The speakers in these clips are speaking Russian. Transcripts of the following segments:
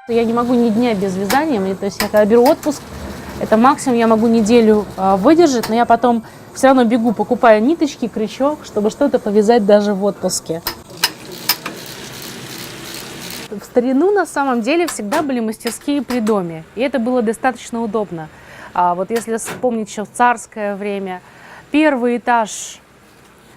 Я не могу ни дня без вязания, то есть я когда беру отпуск, это максимум я могу неделю выдержать, но я потом все равно бегу, покупаю ниточки, крючок, чтобы что-то повязать даже в отпуске. В старину на самом деле всегда были мастерские при доме, и это было достаточно удобно. Вот если вспомнить еще царское время, первый этаж,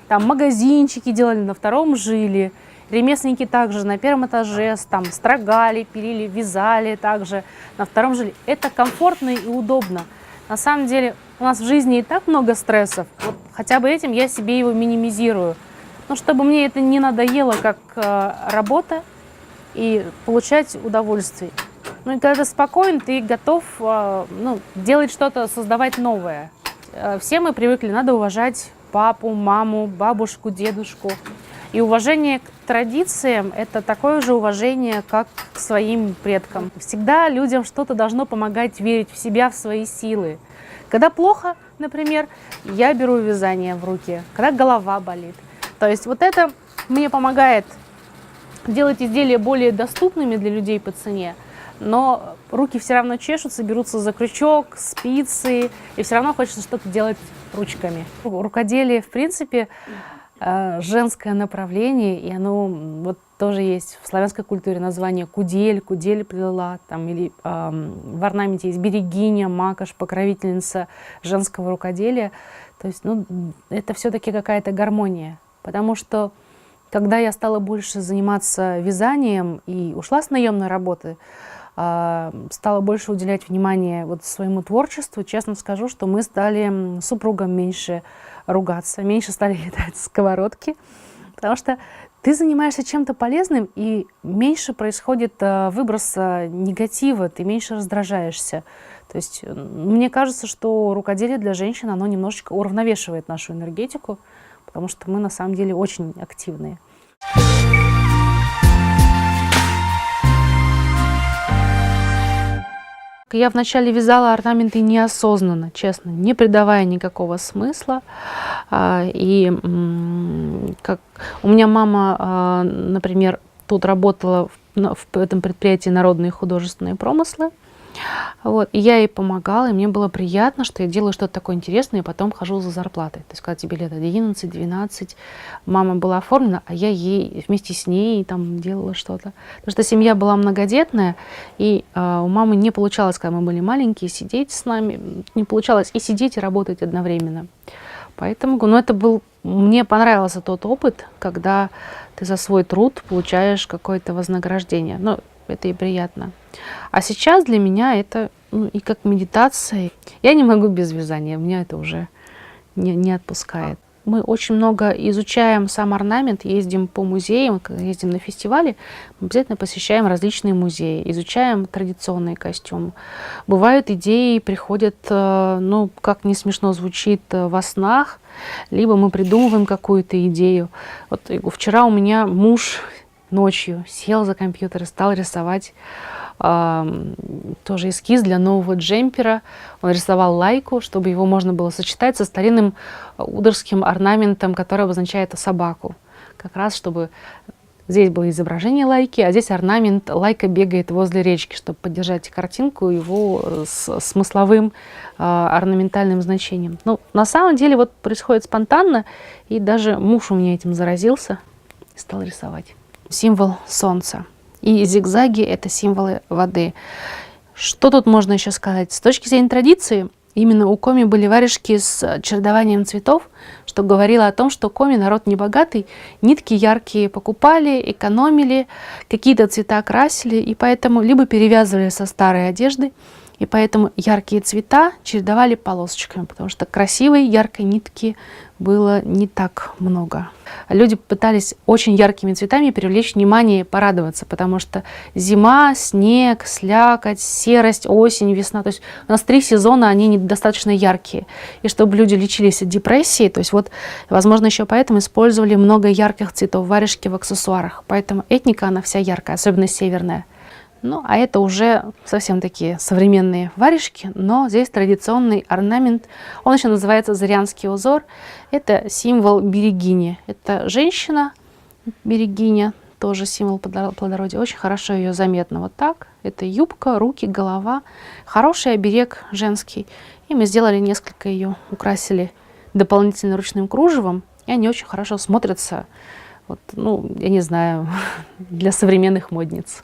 там магазинчики делали, на втором жили. Ремесленники также на первом этаже там строгали, пилили, вязали также, на втором жили. Это комфортно и удобно. На самом деле у нас в жизни и так много стрессов, вот хотя бы этим я себе его минимизирую. Но чтобы мне это не надоело как работа и получать удовольствие. Ну и когда ты спокоен, ты готов делать что-то, создавать новое. Все мы привыкли, надо уважать папу, маму, бабушку, дедушку. И уважение к традициям – это такое же уважение, как к своим предкам. Всегда людям что-то должно помогать верить в себя, в свои силы. Когда плохо, например, я беру вязание в руки, когда голова болит. То есть вот это мне помогает делать изделия более доступными для людей по цене, но руки все равно чешутся, берутся за крючок, спицы, и все равно хочется что-то делать ручками. Рукоделие, в принципе, женское направление, и оно вот тоже есть в славянской культуре название кудель, кудель плела, там, или в орнаменте есть берегиня, макаш, покровительница женского рукоделия. То есть, это все-таки какая-то гармония, потому что когда я стала больше заниматься вязанием и ушла с наемной работы, стала больше уделять внимание вот своему творчеству, честно скажу, что мы стали с супругом меньше ругаться, меньше стали летать сковородки, потому что ты занимаешься чем-то полезным, и меньше происходит выброса негатива, ты меньше раздражаешься. То есть мне кажется, что рукоделие для женщин, оно немножечко уравновешивает нашу энергетику, потому что мы на самом деле очень активные. Я вначале вязала орнаменты неосознанно, честно, не придавая никакого смысла. И как у меня мама, например, тут работала в этом предприятии «Народные художественные промыслы». Вот, и я ей помогала, и мне было приятно, что я делаю что-то такое интересное, и потом хожу за зарплатой. То есть, когда тебе лет 11-12, мама была оформлена, а я ей вместе с ней там делала что-то. Потому что семья была многодетная, и у мамы не получалось, когда мы были маленькие, сидеть с нами, не получалось и сидеть, и работать одновременно. Поэтому, мне понравился тот опыт, когда ты за свой труд получаешь какое-то вознаграждение. Это и приятно. А сейчас для меня это и как медитация. Я не могу без вязания, меня это уже не отпускает. Мы очень много изучаем сам орнамент, ездим по музеям, когда ездим на фестивали, мы обязательно посещаем различные музеи, изучаем традиционные костюмы. Бывают идеи, приходят, как не смешно звучит, во снах, либо мы придумываем какую-то идею. Вот вчера у меня муж ночью сел за компьютер и стал рисовать тоже эскиз для нового джемпера. Он рисовал лайку, чтобы его можно было сочетать со старинным удорским орнаментом, который обозначает собаку. Как раз, чтобы здесь было изображение лайки, а здесь орнамент лайка бегает возле речки, чтобы поддержать картинку его с смысловым орнаментальным значением. На самом деле происходит спонтанно, и даже муж у меня этим заразился и стал рисовать. Символ солнца. И зигзаги – это символы воды. Что тут можно еще сказать? С точки зрения традиции, именно у коми были варежки с чередованием цветов, что говорило о том, что коми народ небогатый, нитки яркие покупали, экономили, какие-то цвета красили, и поэтому либо перевязывали со старой одежды, и поэтому яркие цвета чередовали полосочками, потому что красивой яркой нитки было не так много. Люди пытались очень яркими цветами привлечь внимание и порадоваться, потому что зима, снег, слякоть, серость, осень, весна. То есть у нас 3 сезона, они недостаточно яркие. И чтобы люди лечились от депрессии, то есть возможно, еще поэтому использовали много ярких цветов, варежки в аксессуарах. Поэтому этника, она вся яркая, особенно северная. А это уже совсем такие современные варежки, но здесь традиционный орнамент, он еще называется Зырянский узор. Это символ берегини. Это женщина, берегиня, тоже символ плодородия. Очень хорошо ее заметно. Вот так. Это юбка, руки, голова. Хороший оберег женский. И мы сделали несколько ее, украсили дополнительно ручным кружевом. И они очень хорошо смотрятся, вот, ну, я не знаю, для современных модниц.